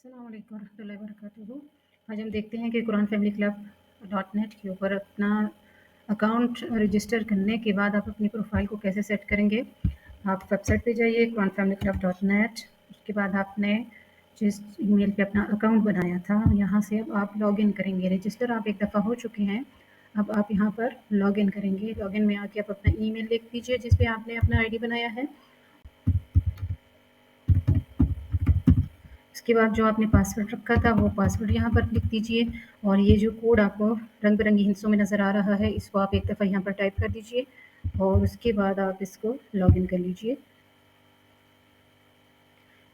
अस्सलाम वालेकुम रहमतुल्लाहि व बरकातुहू। आज हम देखते हैं कि Quran family club dot net के ऊपर अपना अकाउंट रजिस्टर करने के बाद आप अपनी प्रोफाइल को कैसे सेट करेंगे। आप वेबसाइट पे जाइए Quran family club dot net. उसके बाद आपने जिस ईमेल पे अपना अकाउंट बनाया था यहाँ से अब आप लॉगिन करेंगे। रजिस्टर आप एक दफ़ा हो चुके हैं, अब आप यहाँ पर लॉगिन करेंगे। लॉगिन में आके आप अपना ईमेल लिख दीजिए जिस पे आपने अपना आईडी बनाया है। इसके बाद जो आपने पासवर्ड रखा था वो पासवर्ड यहाँ पर लिख दीजिए और ये जो कोड आपको रंग बिरंगी हिस्सों में नज़र आ रहा है इसको आप एक दफ़ा यहाँ पर टाइप कर दीजिए और उसके बाद आप इसको लॉगिन कर लीजिए।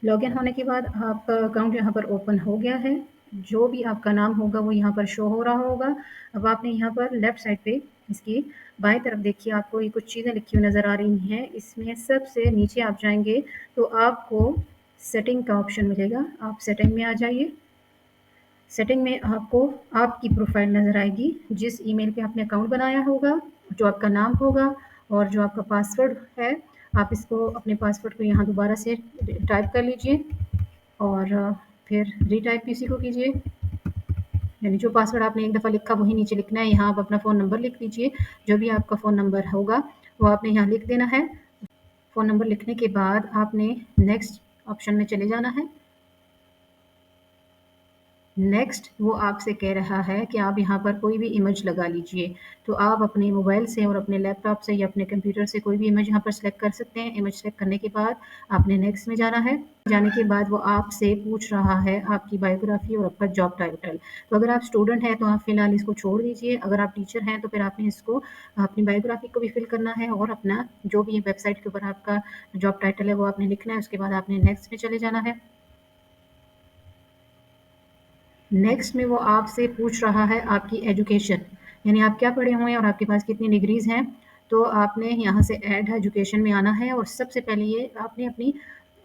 लॉगिन होने के बाद आपका अकाउंट यहाँ पर ओपन हो गया है। जो भी आपका नाम होगा वो यहाँ पर शो हो रहा होगा। अब आपने यहाँ पर लेफ़्ट साइड पे इसकी बाएं तरफ देखिए आपको ये कुछ चीज़ें लिखी हुई नज़र आ रही हैं। इसमें सबसे नीचे आप जाएंगे तो आपको सेटिंग का ऑप्शन मिलेगा। आप सेटिंग में आ जाइए। सेटिंग में आपको आपकी प्रोफाइल नज़र आएगी जिस ईमेल पे आपने अकाउंट बनाया होगा, जो आपका नाम होगा और जो आपका पासवर्ड है। आप इसको अपने पासवर्ड को यहाँ दोबारा से टाइप कर लीजिए और फिर रीटाइप भी इसी को कीजिए। यानी जो पासवर्ड आपने एक दफ़ा लिखा वही नीचे लिखना है। यहाँ आप अपना फ़ोन नंबर लिख लीजिए, जो भी आपका फ़ोन नंबर होगा वो आपने यहाँ लिख देना है। फ़ोन नंबर लिखने के बाद आपने नेक्स्ट ऑप्शन में चले जाना है। नेक्स्ट वो आपसे कह रहा है कि आप यहाँ पर कोई भी इमेज लगा लीजिए। तो आप अपने मोबाइल से और अपने लैपटॉप से या अपने कंप्यूटर से कोई भी इमेज यहाँ पर सेलेक्ट कर सकते हैं। इमेज सेलेक्ट करने के बाद आपने नेक्स्ट में जाना है। जाने के बाद वो आपसे पूछ रहा है आपकी बायोग्राफी और आपका जॉब टाइटल। तो अगर आप स्टूडेंट हैं तो आप फ़िलहाल इसको छोड़ दीजिए। अगर आप टीचर हैं तो फिर आपने इसको अपनी बायोग्राफी को भी फिल करना है और अपना जो भी वेबसाइट के ऊपर आपका जॉब टाइटल है वो आपने लिखना है। उसके बाद आपने नेक्स्ट में चले जाना है। नेक्स्ट में वो आपसे पूछ रहा है आपकी एजुकेशन, यानी आप क्या पढ़े हुए हैं और आपके पास कितनी डिग्रीज़ हैं। तो आपने यहाँ से ऐड एजुकेशन में आना है और सबसे पहले ये आपने अपनी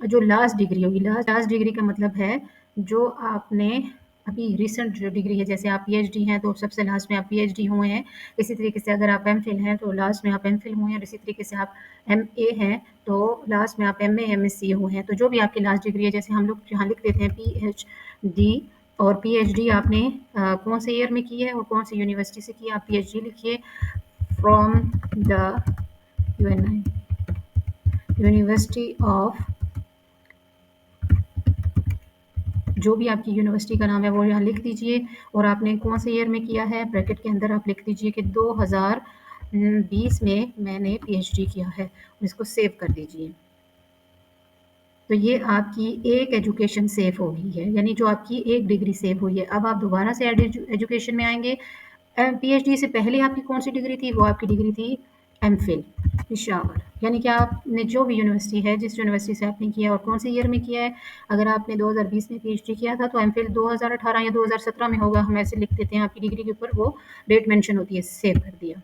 जो लास्ट डिग्री होगी, लास्ट डिग्री का मतलब है जो आपने अभी रिसेंट जो डिग्री है। जैसे आप पीएचडी हैं तो सबसे लास्ट में आप पीएचडी हुए हैं। इसी तरीके से अगर आप एमफिल हैं तो लास्ट में आप एमफिल हुए हैं और इसी तरीके से आप एमए हैं तो लास्ट में आप एमए एमएससी हुए हैं। तो जो भी आपकी लास्ट डिग्री है, जैसे हम लोग यहाँ लिख देते हैं पीएचडी और पीएचडी आपने कौन से ईयर में की है और कौन सी यूनिवर्सिटी से की है। आप पीएचडी लिखिए फ्रॉम द यूनिवर्सिटी ऑफ, जो भी आपकी यूनिवर्सिटी का नाम है वो यहाँ लिख दीजिए और आपने कौन से ईयर में किया है। ब्रैकेट के अंदर आप लिख दीजिए कि 2020 में मैंने पीएचडी किया है और इसको सेव कर दीजिए। तो ये आपकी एक एजुकेशन सेव हो गई है, यानी जो आपकी एक डिग्री सेव हुई है। अब आप दोबारा से एजुकेशन में आएंगे। पीएचडी से पहले आपकी कौन सी डिग्री थी, वो आपकी डिग्री थी एमफिल पेशावर, यानी कि आपने जो भी यूनिवर्सिटी है जिस यूनिवर्सिटी से आपने किया और कौन से ईयर में किया है। अगर आपने 2020 में पीएचडी किया था तो एमफिल 2018 या 2017 में होगा। हम ऐसे लिख देते हैं, आपकी डिग्री के ऊपर वो डेट मेंशन होती है। सेव कर दिया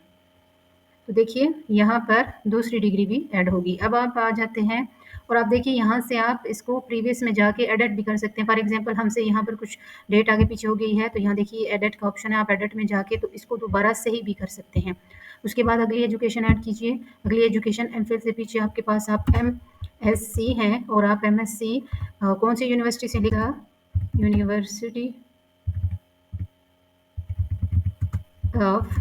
तो देखिए यहाँ पर दूसरी डिग्री भी ऐड होगी। अब आप आ जाते हैं और आप देखिए यहाँ से आप इसको प्रीवियस में जाके एडिट भी कर सकते हैं। फॉर एग्जांपल हमसे यहाँ पर कुछ डेट आगे पीछे हो गई है तो यहाँ देखिए एडिट का ऑप्शन है। आप एडिट में जाके तो इसको दोबारा सही भी कर सकते हैं। उसके बाद अगली एजुकेशन ऐड कीजिए। अगली एजुकेशन एमफिल से पीछे आपके पास आप एमएससी हैं और आप एमएससी कौन सी यूनिवर्सिटी से लिखा, यूनिवर्सिटी ऑफ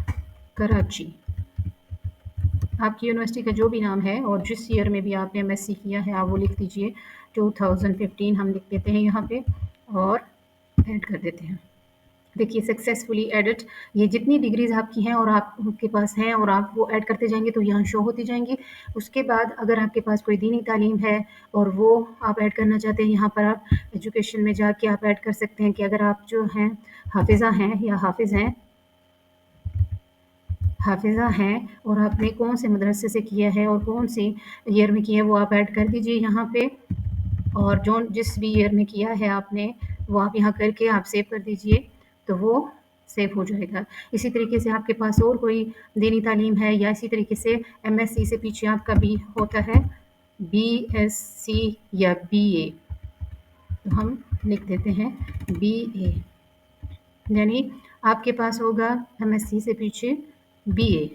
कराची। आपकी यूनिवर्सिटी का जो भी नाम है और जिस ईयर में भी आपने एमएससी किया है आप वो लिख दीजिए। 2015 हम लिख देते हैं यहाँ पे और ऐड कर देते हैं। देखिए सक्सेसफुली एडिट। ये जितनी डिग्रीज आपकी हैं और आपके पास हैं और आप वो ऐड करते जाएंगे तो यहाँ शो होती जाएंगी। उसके बाद अगर आपके पास कोई दीनी तालीम है और वो आप ऐड करना चाहते हैं, यहाँ पर आप एजुकेशन में जाके आप ऐड कर सकते हैं कि अगर आप जो हैं हाफिज़ा हैं या हाफिज़ा हैं और आपने कौन से मदरसे से किया है और कौन सी ईयर में किया है वो आप ऐड कर दीजिए यहाँ पे। और जो जिस भी ईयर में किया है आपने वो आप यहाँ करके आप सेव कर दीजिए तो वो सेव हो जाएगा। इसी तरीके से आपके पास और कोई दीनी तालीम है या इसी तरीके से एमएससी से पीछे आपका भी होता है बीएससी या बीए, तो हम लिख देते हैं बीए, यानी आपके पास होगा एमएससी से पीछे बीए।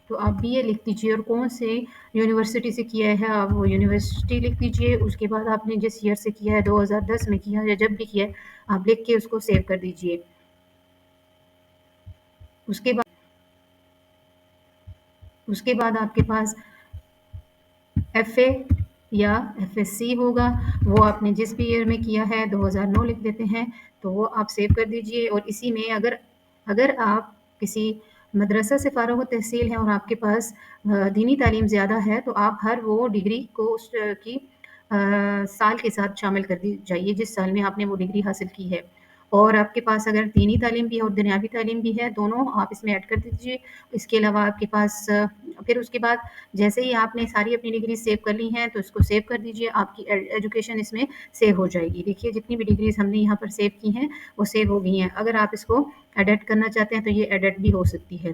तो आप बीए लिख दीजिए और कौन से यूनिवर्सिटी से किया है आप वो यूनिवर्सिटी लिख दीजिए। उसके बाद आपने जिस ईयर से किया है 2010 में किया है या जब भी किया है, आप लिख के उसको सेव कर दीजिए। उसके बाद आपके पास एफए या एफएससी होगा, वो आपने जिस भी ईयर में किया है 2009 लिख देते हैं, तो वो आप सेव कर दीजिए। और इसी में अगर अगर आप किसी मदरसा से फ़ारिग तहसील हैं और आपके पास दीनी तालीम ज़्यादा है, तो आप हर वो डिग्री को की साल के साथ शामिल कर दी जाइए जिस साल में आपने वो डिग्री हासिल की है। और आपके पास अगर दीनी तालीम भी है और दुनियावी तालीम भी है, दोनों आप इसमें ऐड कर दीजिए। इसके अलावा आपके पास फिर उसके बाद जैसे ही आपने सारी अपनी डिग्री सेव कर ली हैं, तो इसको सेव कर दीजिए, आपकी एजुकेशन इसमें सेव हो जाएगी। देखिए जितनी भी डिग्रीज़ हमने यहाँ पर सेव की हैं, वो सेव हो गई हैं। अगर आप इसको एडिट करना चाहते हैं, तो ये एडिट भी हो सकती है।